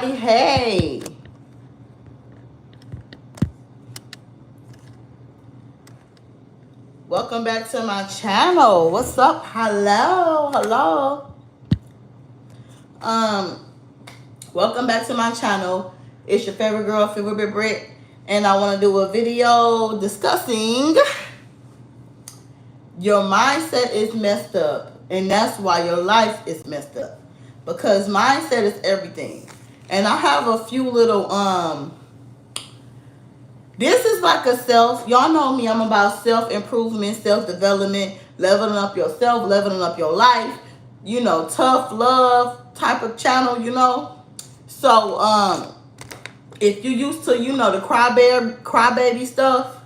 Hey, welcome back to my channel. What's up? Hello. Um, welcome back to my channel. It's your favorite girl, favorite Brit, and I want to do a video discussing your mindset is messed up, and that's why your life is messed up. Because mindset is everything. And I have a few little this is like a y'all know me, I'm about self-improvement, self-development, leveling up yourself, leveling up your life, tough love type of channel. So, if you used to, the crybaby stuff,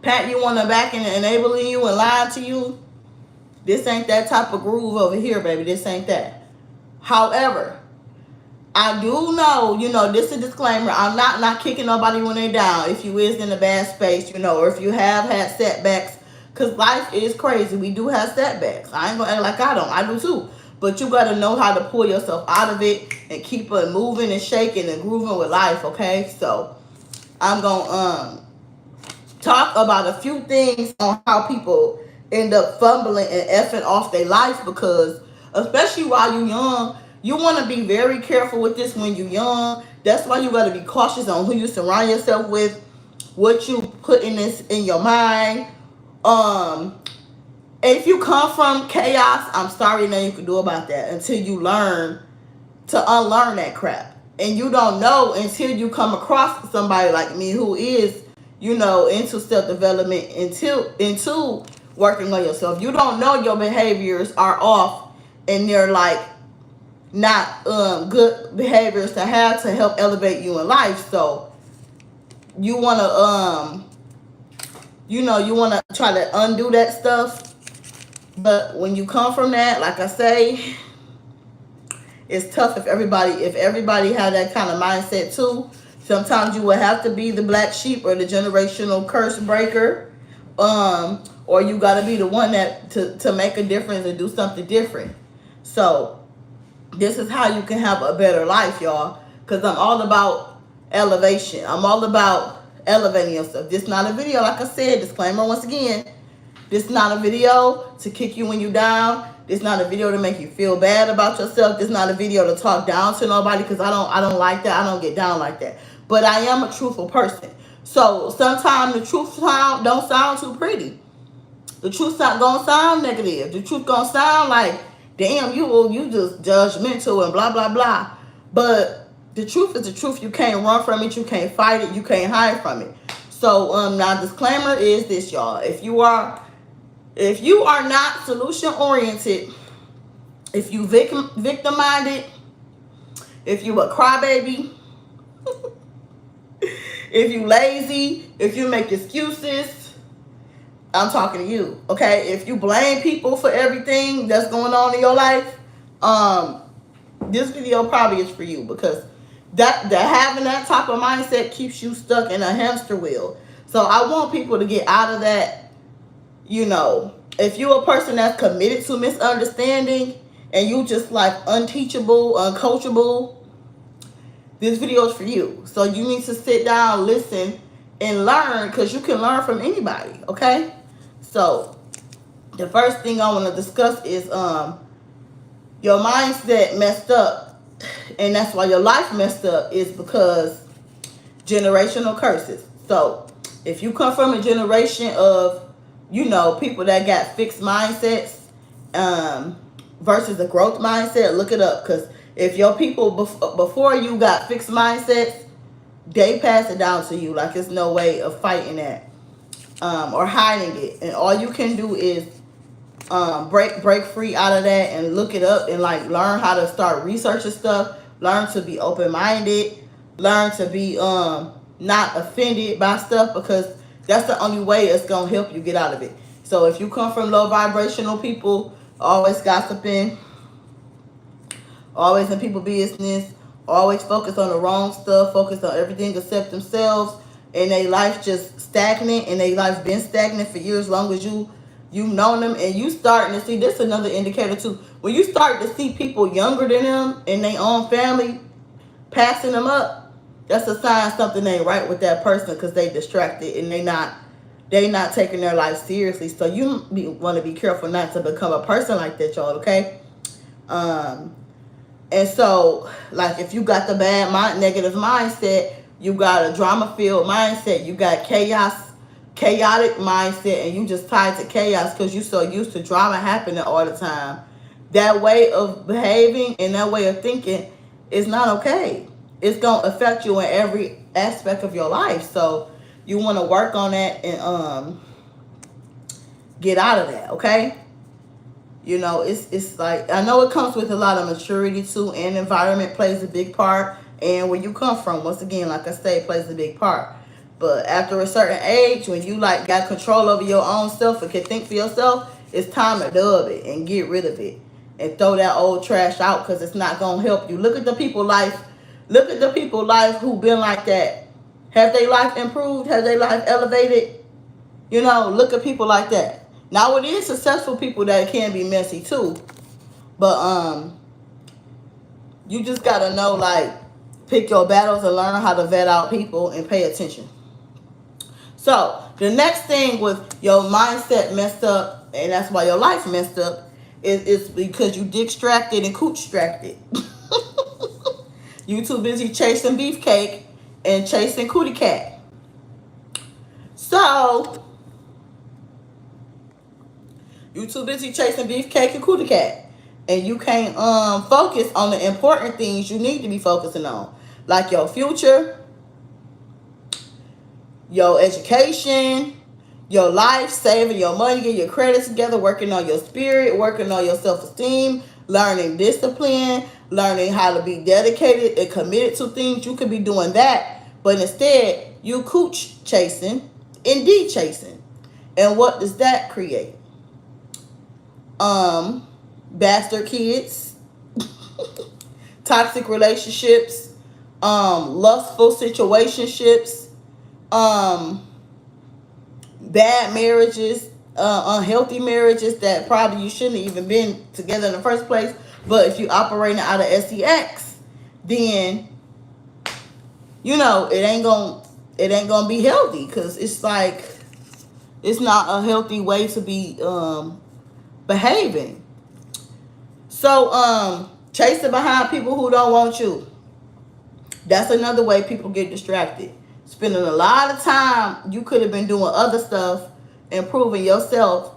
pat you on the back and enabling you and lying to you, this ain't that type of groove over here, baby. This ain't that. However, I do know, this is a disclaimer. I'm not kicking nobody when they down. If you is in a bad space, or if you have had setbacks, because life is crazy. We do have setbacks. I ain't gonna act like I don't. I do too. But you gotta know how to pull yourself out of it and keep it moving and shaking and grooving with life. Okay, so I'm gonna talk about a few things on how people end up fumbling and effing off their life, because especially while you're young, you want to be very careful with this when you're young. That's why you got to be cautious on who you surround yourself with, what you put in your mind. If you come from chaos, I'm sorry, nothing you can do about that until you learn to unlearn that crap. And you don't know until you come across somebody like me who is, into self-development, into working on yourself. You don't know your behaviors are off and they're like not good behaviors to have to help elevate you in life. So you want to you want to try to undo that stuff. But when you come from that, like I say, it's tough if everybody had that kind of mindset too. Sometimes you will have to be the black sheep or the generational curse breaker, or you got to be the one that to make a difference and do something different. So this is how you can have a better life, y'all. Because I'm all about elevation. I'm all about elevating yourself. This is not a video, like I said, disclaimer once again. This is not a video to kick you when you down. This is not a video to make you feel bad about yourself. This is not a video to talk down to nobody, because I don't like that. I don't get down like that. But I am a truthful person. So sometimes the truth don't sound too pretty. The truth not gonna sound negative. The truth gonna sound like, damn, you just judgmental and blah blah blah. But the truth is the truth. You can't run from it. You can't fight it. You can't hide from it. So now disclaimer is this, y'all. If you are not solution oriented, if you victim minded, if you a crybaby, if you lazy, if you make excuses, I'm talking to you, okay? If you blame people for everything that's going on in your life, this video probably is for you, because that having that type of mindset keeps you stuck in a hamster wheel. So I want people to get out of that. If you're a person that's committed to misunderstanding and you just like unteachable, uncoachable, this video is for you. So you need to sit down, listen, and learn, because you can learn from anybody, okay? So the first thing I want to discuss is your mindset messed up, and that's why your life messed up, is because generational curses. So if you come from a generation of people that got fixed mindsets versus a growth mindset, look it up. Because if your people before you got fixed mindsets, they pass it down to you. Like, there's no way of fighting that or hiding it. And all you can do is break free out of that and look it up and like learn how to start researching stuff. Learn to be open-minded. Learn to be not offended by stuff, because that's the only way it's going to help you get out of it. So if you come from low vibrational people, always gossiping, always in people business, always focus on the wrong stuff, focus on everything except themselves, and their life just stagnant, and their life been stagnant for years, long as you You've known them, and you starting to see, this is another indicator too. When you start to see people younger than them in their own family passing them up, that's a sign something ain't right with that person, because they distracted and they not taking their life seriously. So you want to be careful not to become a person like that, y'all. Okay. Um, and so, like, if you got the negative mindset, you got a drama-filled mindset, you got chaotic mindset, and you just tied to chaos because you so used to drama happening all the time. That way of behaving and that way of thinking is not okay. It's gonna affect you in every aspect of your life. So you want to work on that and get out of that. Okay. It's like, I know it comes with a lot of maturity too, and environment plays a big part, and where you come from, once again, like I say, plays a big part. But after a certain age, when you like got control over your own self and can think for yourself, it's time to dub it and get rid of it and throw that old trash out, because it's not gonna help you. Look at the people life. Look at the people life who been like that. Have their life improved? Have their life elevated? Look at people like that. Now, it is successful people that can be messy too, but you just gotta know, like, pick your battles and learn how to vet out people and pay attention. So the next thing with your mindset messed up, and that's why your life messed up, is because you distracted and cooch-stracted. You too busy chasing beefcake and chasing cootie cat. So you too busy chasing beefcake and cootie cat, and you can't focus on the important things you need to be focusing on, like your future, your education, your life, saving your money, getting your credit together, working on your spirit, working on your self-esteem, learning discipline, learning how to be dedicated and committed to things. You could be doing that, but instead you cooch chasing, indeed chasing. And what does that create? Bastard kids, toxic relationships, lustful situationships, bad marriages, unhealthy marriages that probably you shouldn't have even been together in the first place. But if you operating out of sex, then it ain't gonna be healthy, because it's like, it's not a healthy way to be behaving. So chasing behind people who don't want you. That's another way people get distracted. Spending a lot of time, you could have been doing other stuff, improving yourself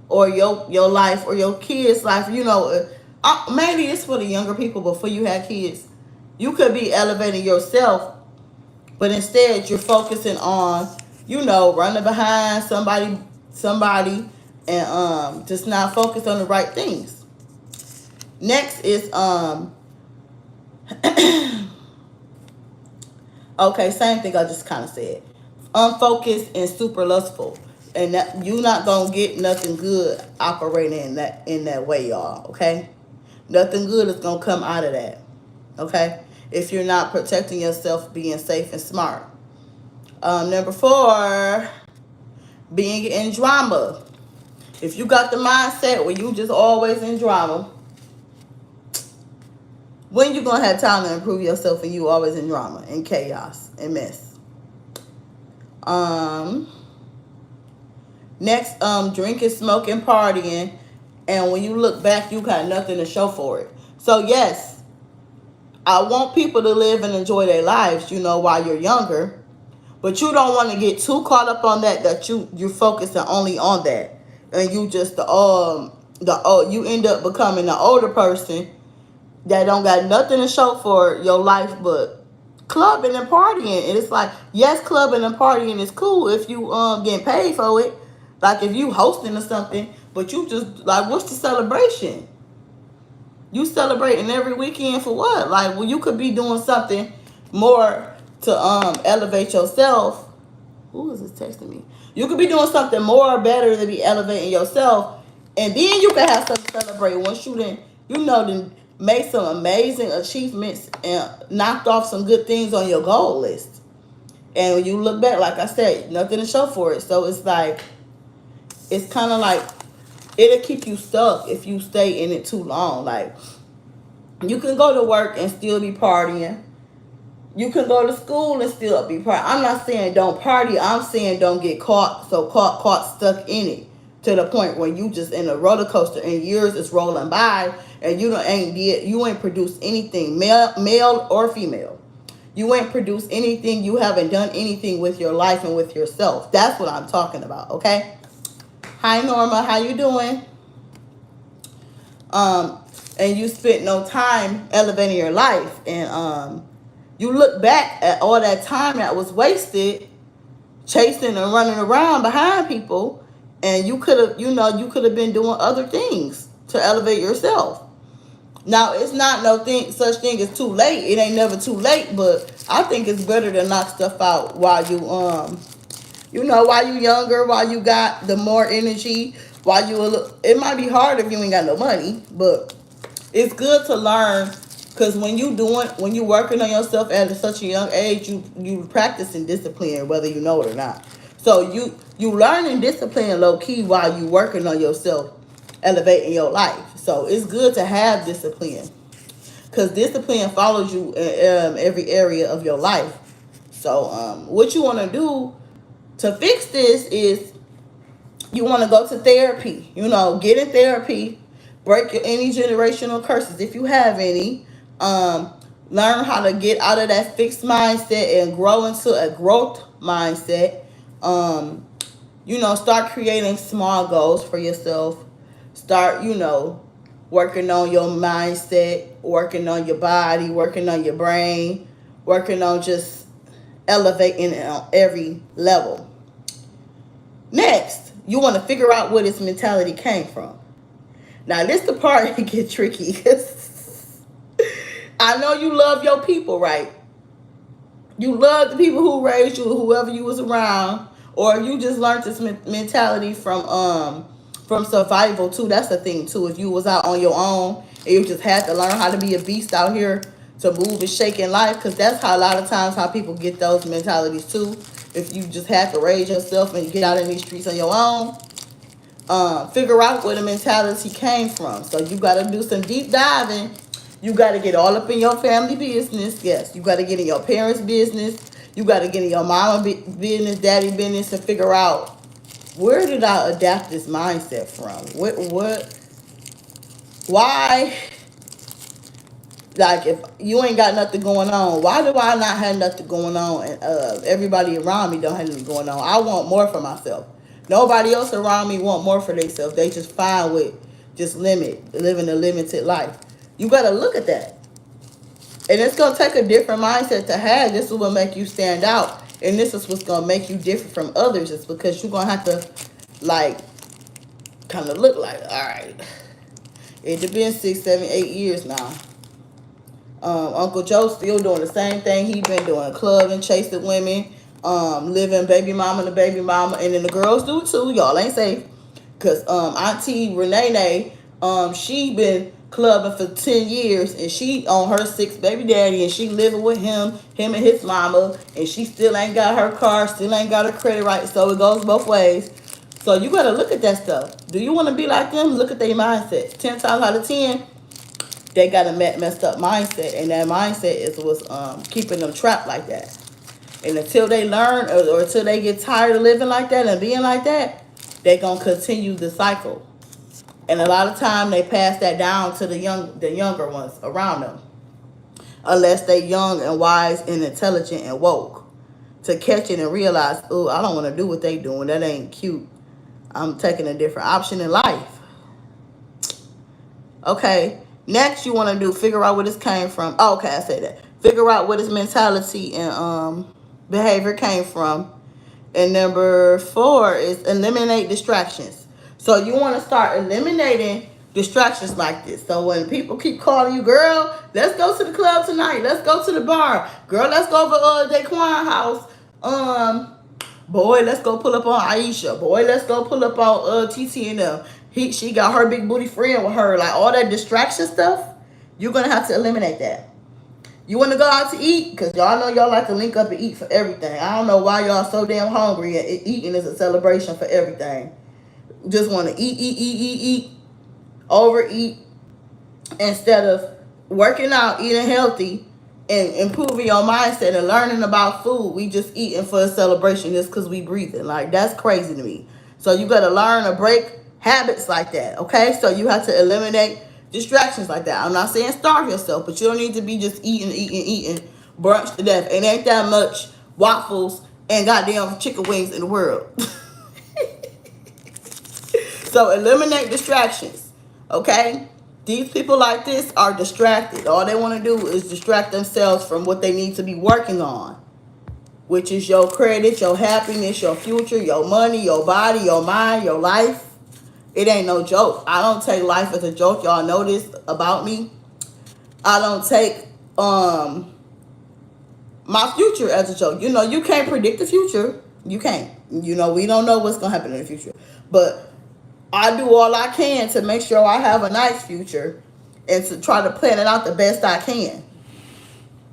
or your life or your kids' life. Maybe it's for the younger people before you had kids. You could be elevating yourself, but instead you're focusing on, running behind somebody, and just not focus on the right things. Next is okay, same thing I just kind of said. Unfocused and super lustful, and that you're not gonna get nothing good operating in that way, y'all. Okay, nothing good is gonna come out of that. Okay, if you're not protecting yourself, being safe and smart. Number 4, being in drama. If you got the mindset where you just always in drama, when you gonna have time to improve yourself and you always in drama and chaos and mess? Next, drinking, smoking, partying, and when you look back, you got nothing to show for it. So yes, I want people to live and enjoy their lives, while you're younger, but you don't want to get too caught up on that you're focusing only on that, and you just you end up becoming an older person that don't got nothing to show for your life but clubbing and partying. And it's like, yes, clubbing and partying is cool if you getting paid for it, like if you hosting or something, but you just like, what's the celebration? You celebrating every weekend for what? Like, well, you could be doing something more to elevate yourself. Who is this texting me? You could be doing something more better to be elevating yourself, and then you can have something to celebrate once you then made some amazing achievements and knocked off some good things on your goal list. And when you look back, like I said, nothing to show for it. So it's like, it's kind of like It'll keep you stuck if you stay in it too long. Like, you can go to work and still be partying. You can go to school and still be partying. I'm not saying don't party. I'm saying don't get caught stuck in it to the point where you just in a roller coaster and years is rolling by and you ain't produced anything, male or female. You ain't produced anything. You haven't done anything with your life and with yourself. That's what I'm talking about. Okay. Hi Norma, how you doing? And you spent no time elevating your life, and you look back at all that time that was wasted chasing and running around behind people, and you could have, you could have been doing other things to elevate yourself. Now, it's not such thing as too late. It ain't never too late, but I think it's better to knock stuff out while while you younger, while you got the more energy, while it might be hard if you ain't got no money, but it's good to learn, because when you working on yourself at such a young age, you practicing discipline whether you know it or not. So you learning discipline low key while you working on yourself, elevating your life. So it's good to have discipline, because discipline follows you in every area of your life. So what you want to do to fix this is you want to go to therapy. Get in therapy, break any generational curses if you have any. Learn how to get out of that fixed mindset and grow into a growth mindset. Start creating small goals for yourself. Start, working on your mindset, working on your body, working on your brain, working on just elevating on every level. Next, you want to figure out where this mentality came from. Now, this the part that get tricky. I know you love your people, right? You love the people who raised you, whoever you was around, or you just learned this mentality from survival too. That's the thing too. If you was out on your own and you just had to learn how to be a beast out here to move and shake in life, because that's how a lot of times how people get those mentalities too. If you just have to raise yourself and get out in these streets on your own, figure out where the mentality came from. So you got to do some deep diving. You got to get all up in your family business. Yes, you got to get in your parents' business. You got to get in your mama business, daddy business, and figure out, where did I adapt this mindset from? Why? Like, if you ain't got nothing going on, why do I not have nothing going on? And everybody around me don't have nothing going on. I want more for myself. Nobody else around me want more for themselves. They just fine with just living a limited life. You got to look at that. And it's going to take a different mindset to have. This is what make you stand out. And this is what's going to make you different from others. It's because you're going to have to, like, kind of look like, all right, it's been 6, 7, 8 years now. Uncle Joe still doing the same thing he been doing, clubbing, chasing women, living baby mama to baby mama, and then the girls do too. Y'all ain't safe, cause Auntie Renee, she been clubbing for 10 years, and she on her 6th baby daddy, and she living with him and his mama, and she still ain't got her car, still ain't got her credit right. So it goes both ways. So you gotta look at that stuff. Do you want to be like them? Look at their mindset. 10 times out of 10. They got a messed up mindset, and that mindset is what's keeping them trapped like that. And until they learn, or until they get tired of living like that and being like that, they're gonna continue the cycle. And a lot of time they pass that down to the younger ones around them, unless they young and wise and intelligent and woke to catch it and realize, oh, I don't want to do what they doing. That ain't cute. I'm taking a different option in life. Okay. Next, you want to figure out where this came from. Oh, okay, I said that. Figure out where this mentality and behavior came from. And number 4 is eliminate distractions. So you want to start eliminating distractions like this. So when people keep calling you, girl, let's go to the club tonight. Let's go to the bar. Girl, let's go over Daquan house. Boy, let's go pull up on Aisha. Boy, let's go pull up on TT and them. She got her big booty friend with her. Like, all that distraction stuff, you're going to have to eliminate that. You want to go out to eat? Because y'all know y'all like to link up and eat for everything. I don't know why y'all so damn hungry and eating is a celebration for everything. just want to eat, overeat, instead of working out, eating healthy, and improving your mindset and learning about food. We just eating for a celebration just because we breathing. Like, that's crazy to me. So you got to learn to break habits like that, okay? So you have to eliminate distractions like that. I'm not saying starve yourself, but you don't need to be just eating brunch to death. It ain't that much waffles and goddamn chicken wings in the world. So eliminate distractions, okay? These people like this are distracted. All they want to do is distract themselves from what they need to be working on, which is your credit, your happiness, your future, your money, your body, your mind, your life. It ain't no joke. I don't take life as a joke. Y'all know this about me. I don't take my future as a joke. You know, you can't predict the future. You can't. You know, we don't know what's going to happen in the future. But I do all I can to make sure I have a nice future and to try to plan it out the best I can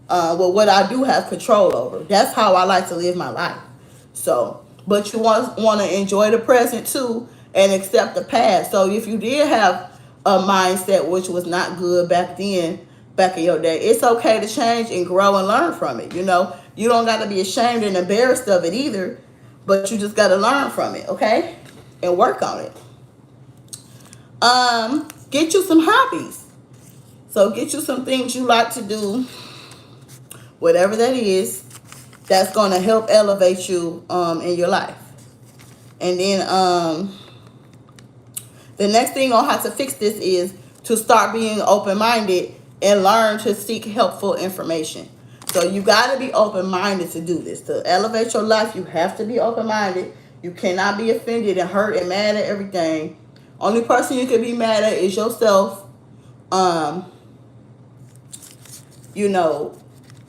with what I do have control over. That's how I like to live my life. So, but you want to enjoy the present too and accept the past. So if you did have a mindset which was not good back then, back in your day, it's okay to change and grow and learn from it. You know, you don't got to be ashamed and embarrassed of it either, but you just got to learn from it, okay? And work on it. Get you some hobbies. So get you some things you like to do, whatever that is, that's going to help elevate you in your life. And then the next thing on how to fix this is to start being open-minded and learn to seek helpful information. So you got to be open-minded to do this. To elevate your life, you have to be open-minded. You cannot be offended and hurt and mad at everything. Only person you can be mad at is yourself. You know,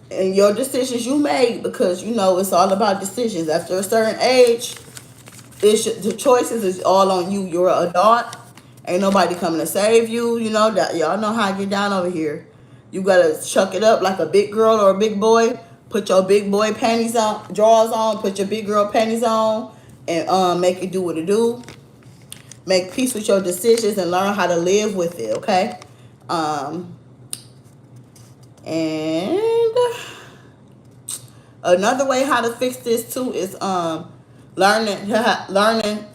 and your decisions you made, because you know it's all about decisions. After a certain age, the choices is all on you. You're an adult. Ain't nobody coming to save you. You know that. Y'all know how I get down over here. You gotta chuck it up like a big girl or a big boy. Put your big boy panties on, drawers on. Put your big girl panties on, and make it do what it do. Make peace with your decisions and learn how to live with it, okay? And another way how to fix this too is learning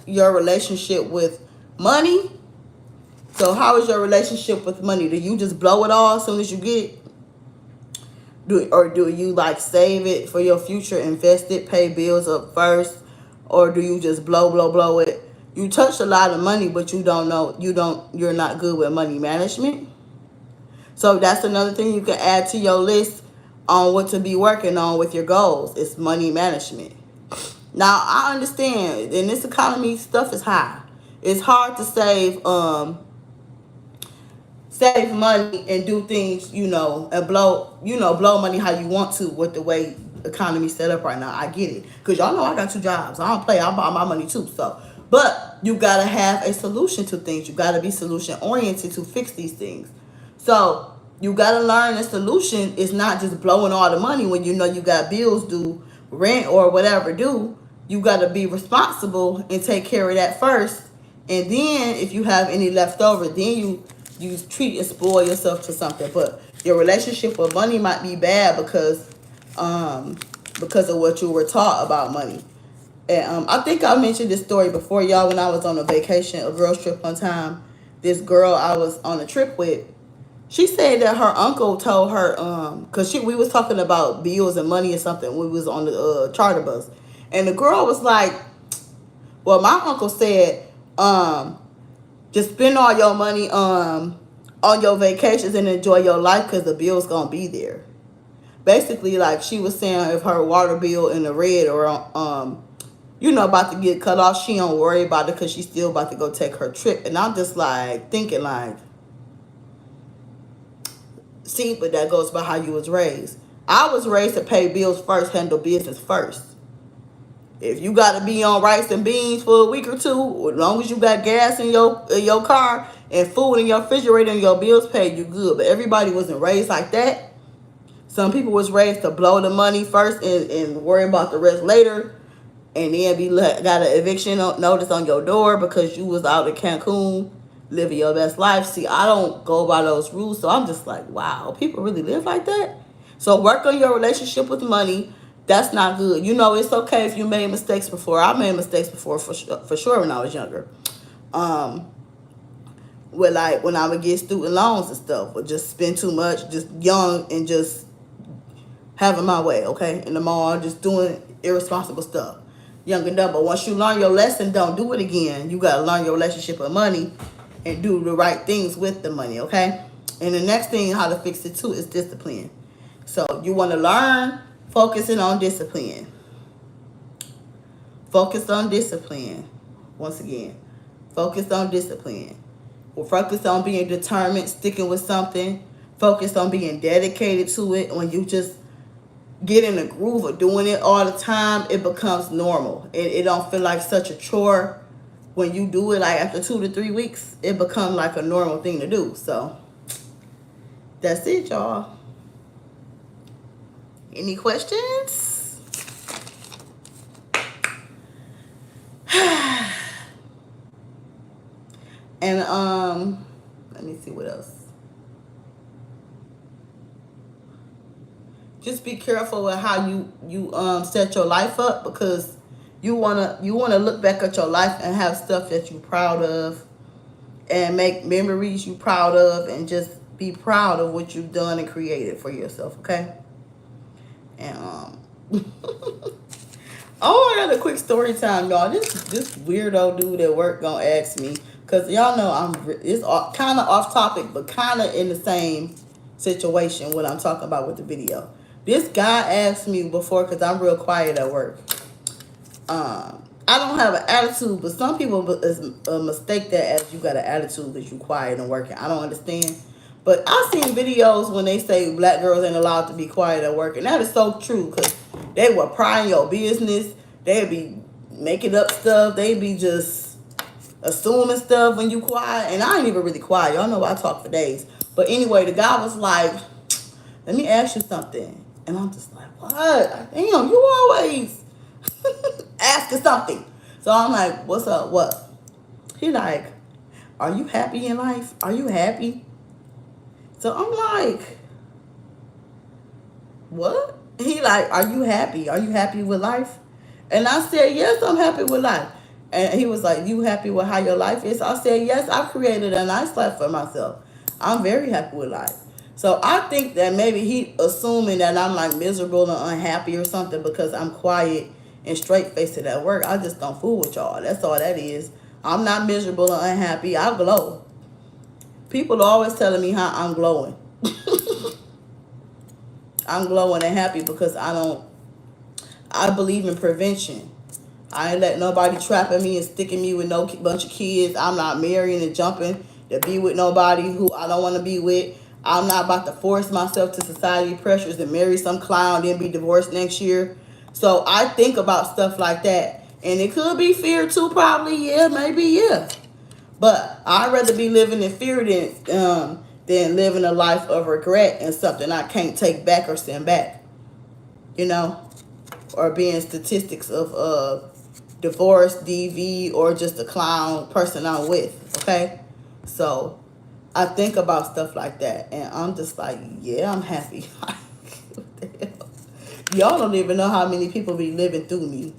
your relationship with money. So how is your relationship with money? Do you just blow it all as soon as you get it? Or do you like save it for your future, invest it, pay bills up first? Or do you just blow it? You touch a lot of money, but you're not good with money management. So that's another thing you can add to your list on what to be working on with your goals. It's money management. Now, I understand in this economy, stuff is high. It's hard to save money and do things, and blow money how you want to with the way the economy's set up right now. I get it. Because y'all know I got 2 jobs. I don't play. I buy my money too. But you got to have a solution to things. You got to be solution oriented to fix these things. So you got to learn the solution is not just blowing all the money when you know you got bills due, rent or whatever due. You got to be responsible and take care of that first. And then if you have any left over, then you treat and spoil yourself to something. But your relationship with money might be bad because of what you were taught about money. And I think I mentioned this story before, y'all, when I was on a vacation, a girls trip one time. This girl I was on a trip with, she said that her uncle told her, because we was talking about bills and money or something when we was on the charter bus. And the girl was like, well, my uncle said, just spend all your money on your vacations and enjoy your life because the bill's going to be there. Basically, like she was saying, if her water bill in the red or about to get cut off, she don't worry about it because she's still about to go take her trip. And I'm just like thinking like, see, but that goes by how you was raised. I was raised to pay bills first, handle business first. If you got to be on rice and beans for a week or two, as long as you got gas in your car and food in your refrigerator and your bills paid, you good. But everybody wasn't raised like that. Some people was raised to blow the money first and worry about the rest later. and then got an eviction notice on your door because you was out in Cancun living your best life. See, I don't go by those rules, so I'm just like, wow, people really live like that. So work on your relationship with money. That's not good. You know, it's okay if you made mistakes before. I made mistakes before for sure when I was younger. With like when I would get student loans and stuff, or just spend too much, just young and just having my way, okay, in the mall, just doing irresponsible stuff, young and dumb. But once you learn your lesson, don't do it again. You gotta learn your relationship with money and do the right things with the money, okay? And the next thing, how to fix it too, is discipline. So you want to learn focusing on discipline. Focus on discipline. Once again, focus on discipline. We'll focus on being determined, sticking with something. Focus on being dedicated to it. When you just get in the groove of doing it all the time, it becomes normal. It don't feel like such a chore. When you do it, like after 2 to 3 weeks, it becomes like a normal thing to do. So that's it, y'all. Any questions? And let me see what else. Just be careful with how you set your life up, because you wanna look back at your life and have stuff that you're proud of, and make memories you're proud of, and just be proud of what you've done and created for yourself, okay? And oh, I got a quick story time, y'all. This weirdo dude at work gonna ask me, cause y'all know it's kind of off topic, but kind of in the same situation what I'm talking about with the video. This guy asked me before, cause I'm real quiet at work. I don't have an attitude, but some people mistake that as you got an attitude because you quiet and working. I don't understand. But I've seen videos when they say black girls ain't allowed to be quiet at work. And that is so true, because they will pry in your business. They'd be making up stuff. They be just assuming stuff when you quiet. And I ain't even really quiet. Y'all know I talk for days. But anyway, the guy was like, let me ask you something. And I'm just like, what? Damn, you always asking something. So I'm like, what's up? What? He like, are you happy in life? Are you happy? So I'm like, what? He like, are you happy? Are you happy with life? And I said, yes, I'm happy with life. And he was like, you happy with how your life is? I said, yes, I've created a nice life for myself. I'm very happy with life. So I think that maybe he assuming that I'm like miserable and unhappy or something because I'm quiet and straight-faced at work. I just don't fool with y'all. That's all that is. I'm not miserable and unhappy. I glow. People are always telling me how I'm glowing. I'm glowing and happy because I believe in prevention. I ain't let nobody trapping me and sticking me with no bunch of kids. I'm not marrying and jumping to be with nobody who I don't want to be with. I'm not about to force myself to society pressures and marry some clown, then be divorced next year. So I think about stuff like that. And it could be fear too, probably. Yeah, maybe, yeah. But I'd rather be living in fear than living a life of regret and something I can't take back or send back. You know? Or being statistics of divorce, DV, or just a clown person I'm with. Okay? So I think about stuff like that. And I'm just like, yeah, I'm happy. What the hell? Y'all don't even know how many people be living through me.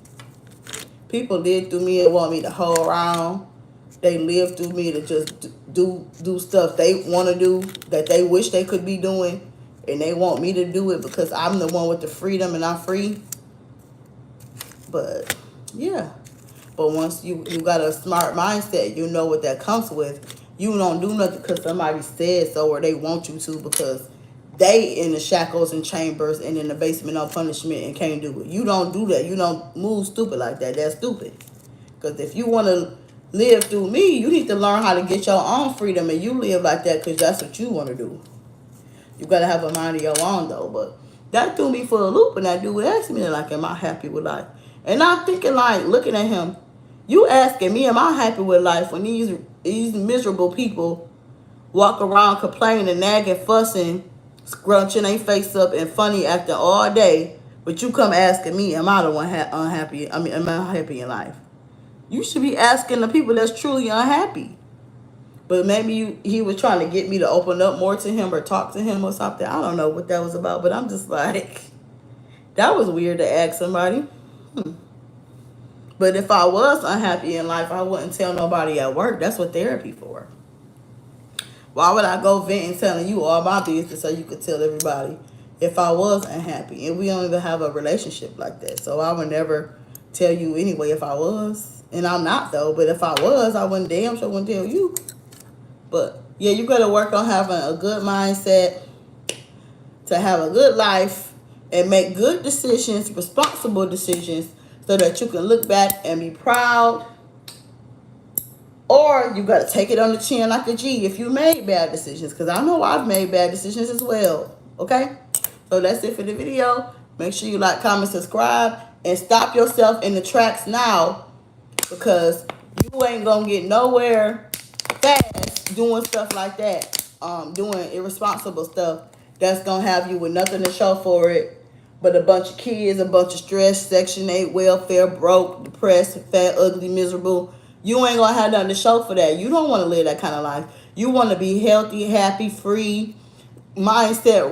People live through me and want me to hold around. They live through me to just do stuff they want to do that they wish they could be doing, and they want me to do it because I'm the one with the freedom and I'm free. But yeah, but once you got a smart mindset, you know what that comes with. You don't do nothing because somebody said so or they want you to, because they in the shackles and chambers and in the basement on punishment and can't do it. You don't do that. You don't move stupid like that. That's stupid. Because if you want to live through me, you need to learn how to get your own freedom, and you live like that because that's what you want to do. You got to have a mind of your own, though. But that threw me for a loop, and that dude asked me, like, am I happy with life? And I'm thinking, like, looking at him, you asking me, am I happy with life, when these miserable people walk around complaining, nagging, fussing, scrunching their face up and funny acting all day But you come asking me, am I the one unhappy? I mean, am I happy in life? You should be asking the people that's truly unhappy. But maybe he was trying to get me to open up more to him or talk to him or something. I don't know what that was about, but I'm just like, that was weird to ask somebody. But if I was unhappy in life, I wouldn't tell nobody at work. That's what therapy for. Why would I go vent and telling you all my business so you could tell everybody if I was unhappy? And we don't even have a relationship like that. So I would never tell you anyway if I was. And I'm not though. But if I was, I wouldn't damn sure wouldn't tell you. But yeah, you got to work on having a good mindset to have a good life and make good decisions, responsible decisions, so that you can look back and be proud. Or you got to take it on the chin like a G if you made bad decisions. Because I know I've made bad decisions as well. Okay? So that's it for the video. Make sure you like, comment, subscribe. And stop yourself in the tracks now. Because you ain't going to get nowhere fast doing stuff like that. Doing irresponsible stuff that's going to have you with nothing to show for it. But a bunch of kids, a bunch of stress, Section 8, welfare, broke, depressed, fat, ugly, miserable. You ain't going to have nothing to show for that. You don't want to live that kind of life. You want to be healthy, happy, free, mindset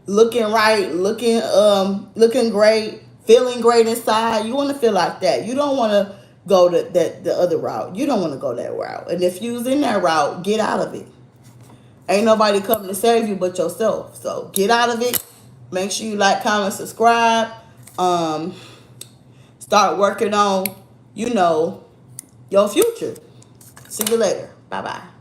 looking right, looking great, feeling great inside. You want to feel like that. You don't want to go the other route. You don't want to go that route. And if you's in that route, get out of it. Ain't nobody coming to save you but yourself. So get out of it. Make sure you like, comment, subscribe. Start working on, your future. See you later. Bye-bye.